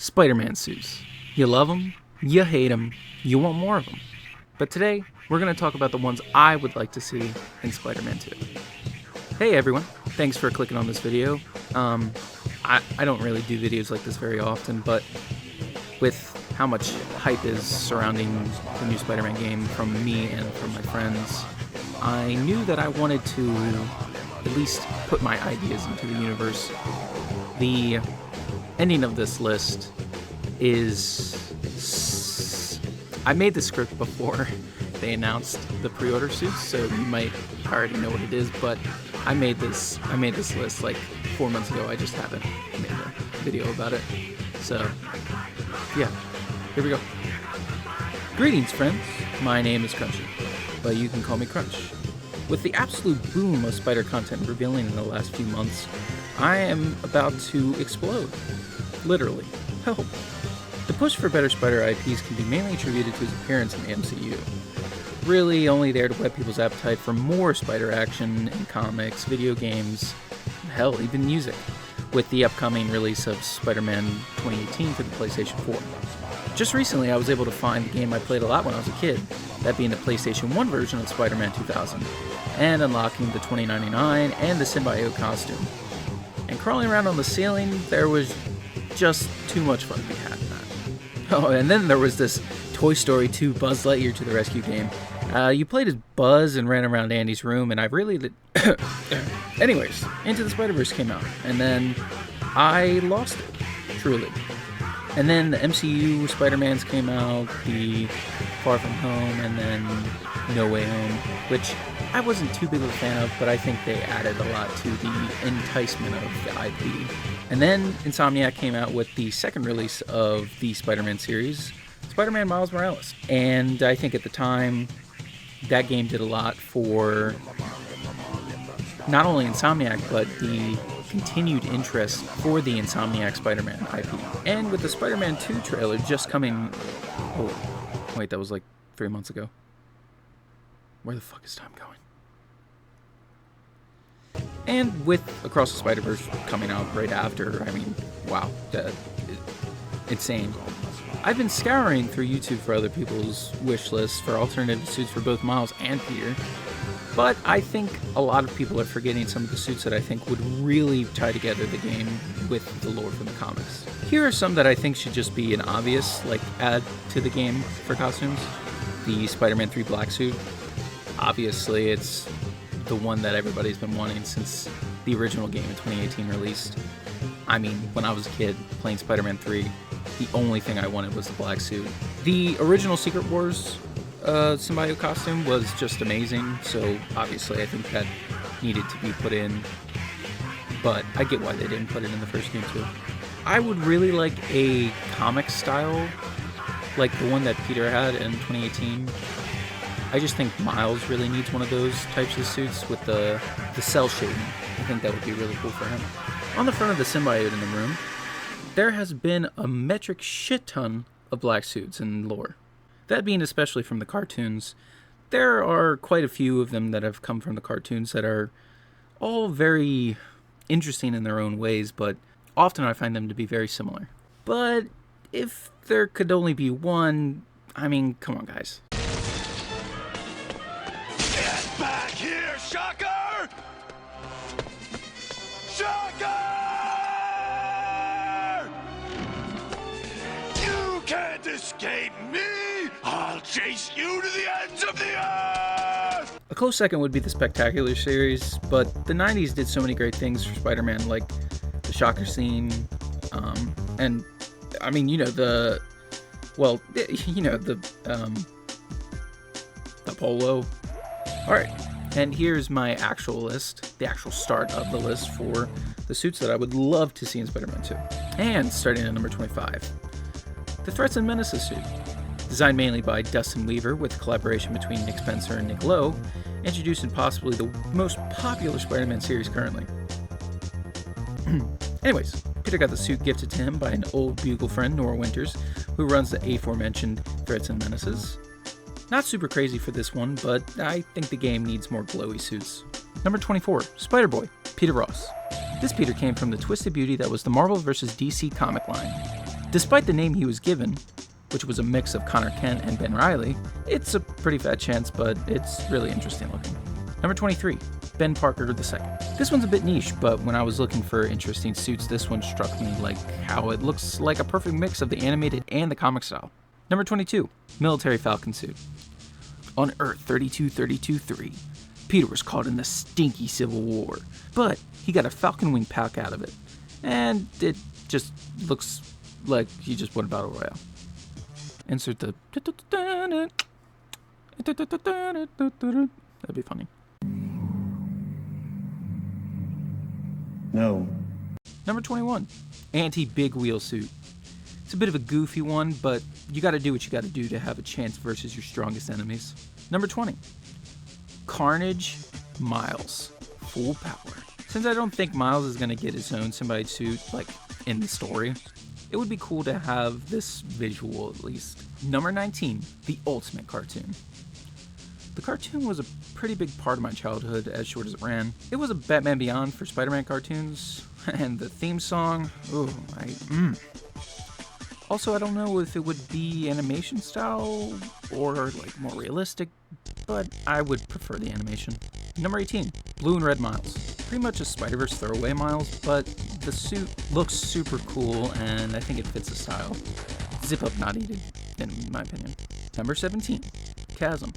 Spider-Man suits. You love them, you hate them, you want more of them. But today, we're going to talk about the ones I would like to see in Spider-Man 2. Hey everyone, thanks for clicking on this video. I don't really do videos like this very often, but with how much hype is surrounding the new Spider-Man game from me and from my friends, I knew that I wanted to at least put my ideas into the universe. The ending of this list is... I made the script before they announced the pre-order suits, so you might already know what it is, but I made this list like 4 months ago. I just haven't made a video about it. So, yeah, here we go. Greetings, friends. My name is Crunchy, but you can call me Crunch. With the absolute boom of Spider content revealing in the last few months, I am about to explode. Literally. Help. The push for better Spider IPs can be mainly attributed to his appearance in the MCU. Really only there to whet people's appetite for more Spider action in comics, video games, hell, even music, with the upcoming release of Spider-Man 2018 for the PlayStation 4. Just recently, I was able to find the game I played a lot when I was a kid, that being the PlayStation 1 version of Spider-Man 2000, and unlocking the 2099 and the symbiote costume. And crawling around on the ceiling, there was just too much fun to be had in that. Oh, and then there was this Toy Story 2 Buzz Lightyear to the Rescue game. You played as Buzz and ran around Andy's room, and I really did... Anyways, Into the Spider-Verse came out, and then I lost it, truly. And then the MCU Spider-Mans came out, the Far From Home, and then No Way Home, which I wasn't too big of a fan of, but I think they added a lot to the enticement of the IP. And then Insomniac came out with the second release of the Spider-Man series, Spider-Man Miles Morales. And I think at the time, that game did a lot for not only Insomniac, but the continued interest for the Insomniac Spider-Man IP. And with the Spider-Man 2 trailer just coming... Oh, wait, that was like 3 months ago. Where the fuck is time going? And with Across the Spider-Verse coming out right after, I mean, wow, insane. I've been scouring through YouTube for other people's wish lists for alternative suits for both Miles and Peter, but I think a lot of people are forgetting some of the suits that I think would really tie together the game with the lore from the comics. Here are some that I think should just be an obvious, like, add to the game for costumes. The Spider-Man 3 black suit. Obviously, it's the one that everybody's been wanting since the original game in 2018 released. I mean, when I was a kid playing Spider-Man 3, the only thing I wanted was the black suit. The original Secret Wars symbiote costume was just amazing, so obviously I think that needed to be put in, but I get why they didn't put it in the first game too. I would really like a comic style, like the one that Peter had in 2018. I just think Miles really needs one of those types of suits with the cell shading. I think that would be really cool for him. On the front of the symbiote in the room, there has been a metric shit ton of black suits in lore. That being especially from the cartoons, there are quite a few of them that have come from the cartoons that are all very interesting in their own ways, but often I find them to be very similar. But if there could only be one, I mean, come on guys. Back here, Shocker! Shocker! You can't escape me! I'll chase you to the ends of the earth! A close second would be the Spectacular series, but the 90s did so many great things for Spider-Man, like the Shocker scene, and, I mean, the polo. Alright, and here's my actual list, the actual start of the list for the suits that I would love to see in Spider-Man 2. And starting at number 25, the Threats and Menaces suit. Designed mainly by Dustin Weaver with collaboration between Nick Spencer and Nick Lowe, introduced in possibly the most popular Spider-Man series currently. Anyways, Peter got the suit gifted to him by an old Bugle friend, Nora Winters, who runs the aforementioned Threats and Menaces. Not super crazy for this one, but I think the game needs more glowy suits. Number 24, Spider-Boy, Peter Ross. This Peter came from the twisted beauty that was the Marvel vs. DC comic line. Despite the name he was given, which was a mix of Connor Kent and Ben Reilly, it's a pretty fat chance, but it's really interesting looking. Number 23, Ben Parker II. This one's a bit niche, but when I was looking for interesting suits, this one struck me like how it looks like a perfect mix of the animated and the comic style. Number 22, Military Falcon suit. On Earth 32323, Peter was caught in the stinky Civil War, but he got a Falcon Wing pack out of it, and it just looks like he just won a battle royale. Insert the... That'd be funny. No. Number 21, Anti-Big Wheel suit. It's a bit of a goofy one, but you gotta do what you gotta do to have a chance versus your strongest enemies. Number 20, Carnage Miles. Full power. Since I don't think Miles is gonna get his own symbiote suit, like, in the story, it would be cool to have this visual at least. Number 19, The Ultimate Cartoon. The cartoon was a pretty big part of my childhood, as short as it ran. It was a Batman Beyond for Spider-Man cartoons, and the theme song, Also, I don't know if it would be animation style or like more realistic, but I would prefer the animation. Number 18, Blue and Red Miles. Pretty much a Spider-Verse throwaway Miles, but the suit looks super cool and I think it fits the style. Zip up not needed, in my opinion. Number 17, Chasm.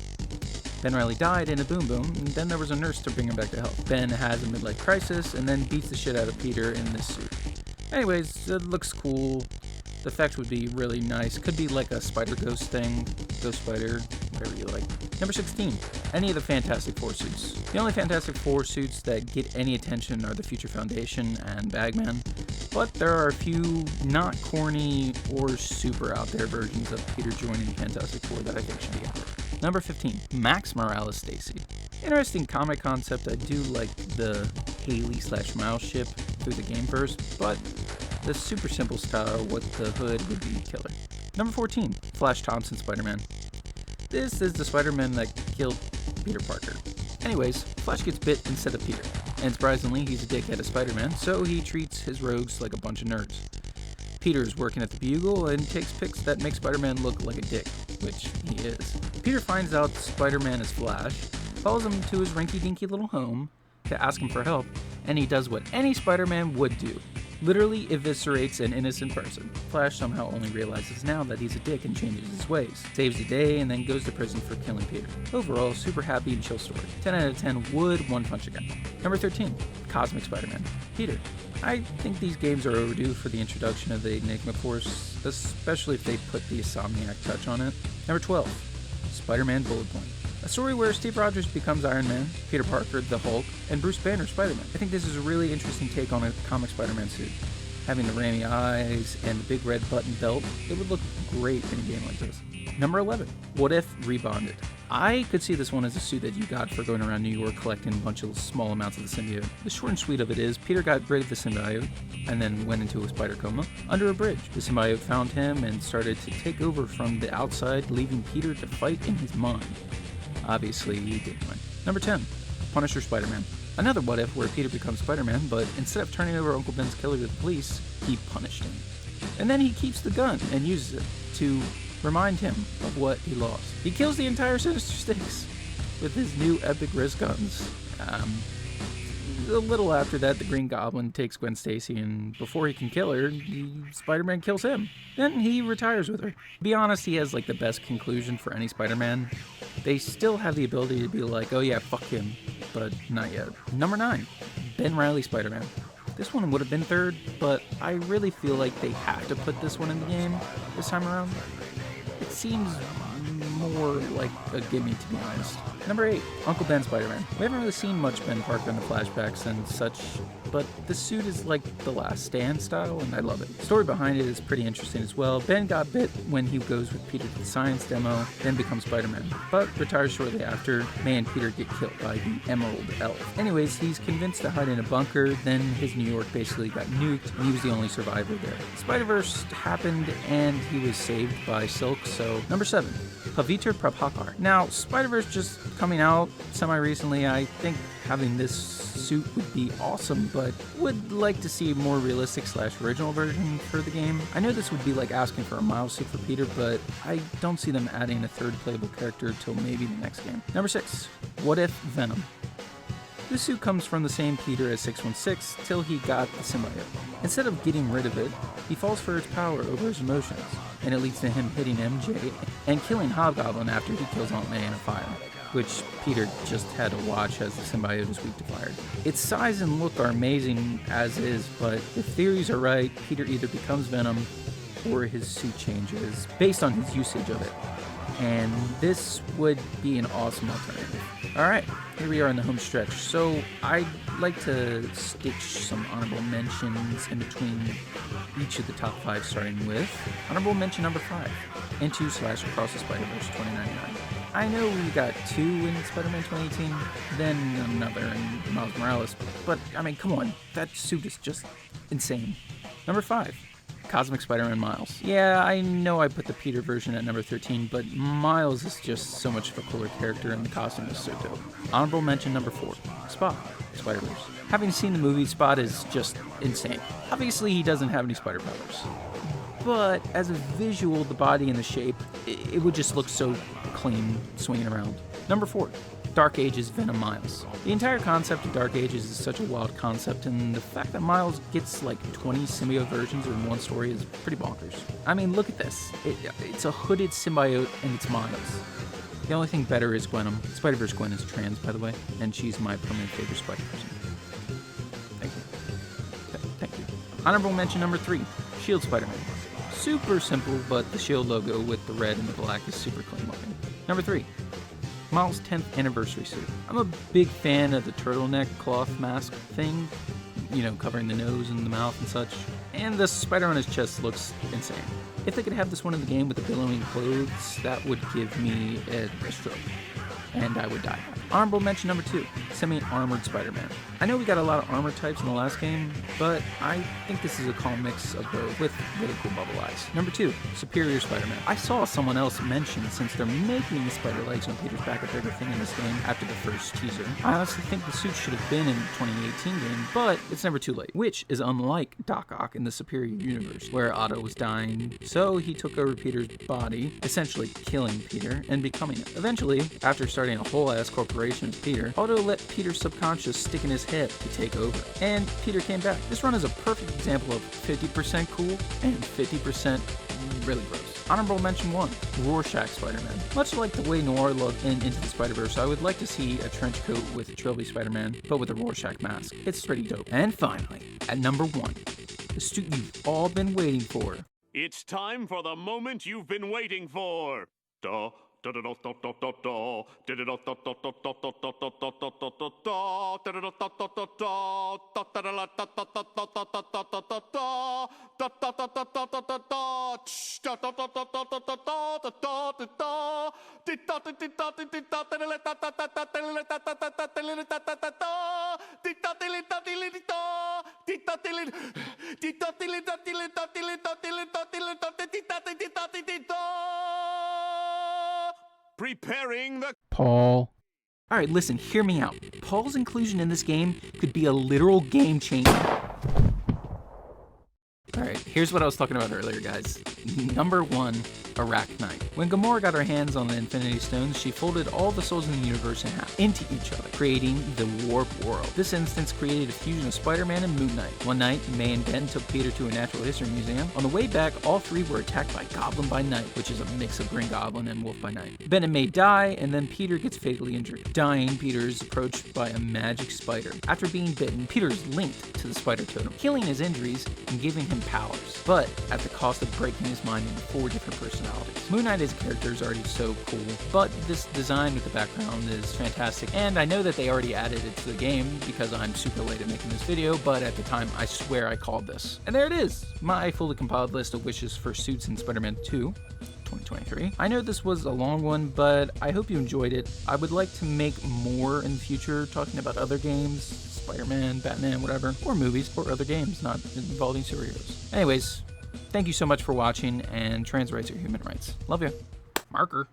Ben Reilly died in a boom boom, and then there was a nurse to bring him back to health. Ben has a midlife crisis and then beats the shit out of Peter in this suit. Anyways, it looks cool. The effect would be really nice. Could be like a Spider-Ghost thing. Ghost Spider, whatever you like. Number 16, any of the Fantastic Four suits. The only Fantastic Four suits that get any attention are the Future Foundation and Bagman, but there are a few not corny or super out there versions of Peter joining the Fantastic Four that I think should be out there. Number 15, Max Morales Stacy. Interesting comic concept. I do like the Haley/Miles ship through the game first, but the super simple style with the hood would be killer. Number 14, Flash Thompson Spider-Man. This is the Spider-Man that killed Peter Parker. Anyways, Flash gets bit instead of Peter, and surprisingly he's a dickhead of Spider-Man, so he treats his rogues like a bunch of nerds. Peter's working at the Bugle and takes pics that make Spider-Man look like a dick, which he is. Peter finds out Spider-Man is Flash, follows him to his rinky-dinky little home to ask him for help, and he does what any Spider-Man would do. Literally eviscerates an innocent person. Flash somehow only realizes now that he's a dick and changes his ways. Saves the day and then goes to prison for killing Peter. Overall, super happy and chill story. 10 out of 10 would one punch again. Number 13, Cosmic Spider-Man. Peter. I think these games are overdue for the introduction of the Enigma Force, especially if they put the Insomniac touch on it. Number 12, Spider-Man Bullet Point. A story where Steve Rogers becomes Iron Man, Peter Parker the Hulk, and Bruce Banner Spider-Man. I think this is a really interesting take on a comic Spider-Man suit. Having the rammy eyes and the big red button belt, it would look great in a game like this. Number 11, What If Rebonded. I could see this one as a suit that you got for going around New York collecting a bunch of small amounts of the symbiote. The short and sweet of it is, Peter got rid of the symbiote and then went into a spider coma under a bridge. The symbiote found him and started to take over from the outside, leaving Peter to fight in his mind. Obviously, he didn't win. Number 10, Punisher Spider-Man. Another what if where Peter becomes Spider-Man, but instead of turning over Uncle Ben's killer to the police, he punished him. And then he keeps the gun and uses it to remind him of what he lost. He kills the entire Sinister Six with his new epic wrist guns. A little after that, the Green Goblin takes Gwen Stacy, and before he can kill her, Spider-Man kills him. Then he retires with her. To be honest, he has like the best conclusion for any Spider-Man. They still have the ability to be like, oh yeah, fuck him, but not yet. Number 9, Ben Reilly Spider-Man. This one would have been third, but I really feel like they have to put this one in the game this time around. It seems more like a gimme, to be honest. Number 8, Uncle Ben Spider-Man. We haven't really seen much Ben Parker in the flashbacks and such, but the suit is like the Last Stand style, and I love it. The story behind it is pretty interesting as well. Ben got bit when he goes with Peter to the science demo, then becomes Spider-Man, but retires shortly after. May and Peter get killed by the Emerald Elf. Anyways, he's convinced to hide in a bunker, then his New York basically got nuked, and he was the only survivor there. Spider-Verse happened, and he was saved by Silk, so... Number 7, Pavitr Prabhakar. Now, Spider-Verse just coming out semi-recently, I think having this suit would be awesome, but would like to see a more realistic / original version for the game. I know this would be like asking for a Miles suit for Peter, but I don't see them adding a third playable character till maybe the next game. Number 6, what if Venom? This suit comes from the same Peter as 616 till he got the symbiote. Instead of getting rid of it, he falls for its power over his emotions, and it leads to him hitting MJ and killing Hobgoblin after he kills Aunt May in a fire, which Peter just had to watch as the symbiote is weak to fire. Its size and look are amazing as is, but if theories are right, Peter either becomes Venom or his suit changes based on his usage of it. And this would be an awesome alternative. Alright, here we are in the home stretch. So I'd like to stitch some honorable mentions in between each of the top 5, starting with honorable mention number 5, Into / Across the Spider-Verse 2099. I know we got 2 in Spider-Man 2018, then another in Miles Morales, but I mean, come on, that suit is just insane. Number 5, Cosmic Spider-Man Miles. Yeah, I know I put the Peter version at number 13, but Miles is just so much of a cooler character and the costume is so dope. Honorable mention number 4, Spot, Spider-Verse. Having seen the movie, Spot is just insane. Obviously, he doesn't have any spider powers, but as a visual, the body and the shape, it would just look so clean swinging around. Number 4, Dark Ages Venom Miles. The entire concept of Dark Ages is such a wild concept, and the fact that Miles gets like 20 symbiote versions in one story is pretty bonkers. I mean, look at this. It's a hooded symbiote, and it's Miles. The only thing better is Gwenum. Spider-Verse Gwen is trans, by the way, and she's my permanent favorite Spider-Person. Thank you. Thank you. Honorable mention number 3, Shield Spider-Man. Super simple, but the Shield logo with the red and the black is super clean looking. Number 3, Miles' 10th anniversary suit. I'm a big fan of the turtleneck cloth mask thing, you know, covering the nose and the mouth and such. And the spider on his chest looks insane. If they could have this one in the game with the billowing clothes, that would give me a stroke, and I would die. Honorable mention number 2, Semi-Armored Spider-Man. I know we got a lot of armor types in the last game, but I think this is a calm mix of both with really cool bubble eyes. Number 2, Superior Spider-Man. I saw someone else mention since they're making the spider legs on Peter's back a bigger thing in this game after the first teaser. I honestly think the suit should have been in the 2018 game, but it's never too late, which is unlike Doc Ock in the Superior universe, where Otto was dying, so he took over Peter's body, essentially killing Peter and becoming it. Eventually, after starting a whole-ass corporation as Peter, Otto let Peter's subconscious stick in his head to take over, and Peter came back. This run is a perfect example of 50% cool and 50% really gross. Honorable mention 1, Rorschach Spider-Man. Much like the way Noir looked in Into the Spider-Verse, I would like to see a trench coat with Trilby Spider-Man, but with a Rorschach mask. It's pretty dope. And finally, at number 1, the suit you've all been waiting for. It's time for the moment you've been waiting for. Duh. Preparing the... Paul. Alright, listen, hear me out. Paul's inclusion in this game could be a literal game changer. Alright, here's what I was talking about earlier, guys. Number 1, Arachnite. When Gamora got her hands on the Infinity Stones, she folded all the souls in the universe in half, into each other, creating the Warp World. This instance created a fusion of Spider-Man and Moon Knight. One night, May and Ben took Peter to a natural history museum. On the way back, all 3 were attacked by Goblin by Night, which is a mix of Green Goblin and Wolf by Night. Ben and May die, and then Peter gets fatally injured. Dying, Peter is approached by a magic spider. After being bitten, Peter is linked to the spider totem, healing his injuries and giving him powers, but at the cost of breaking his mind into 4 different personalities. Moon Knight as a character is already so cool, but this design with the background is fantastic, and I know that they already added it to the game because I'm super late at making this video, but at the time I swear I called this. And there it is, my fully compiled list of wishes for suits in Spider-Man 2. 2023. I know this was a long one, but I hope you enjoyed it. I would like to make more in the future talking about other games, Spider-Man, Batman, whatever, or movies, or other games not involving superheroes. Anyways, thank you so much for watching, and trans rights are human rights. Love you. Marker.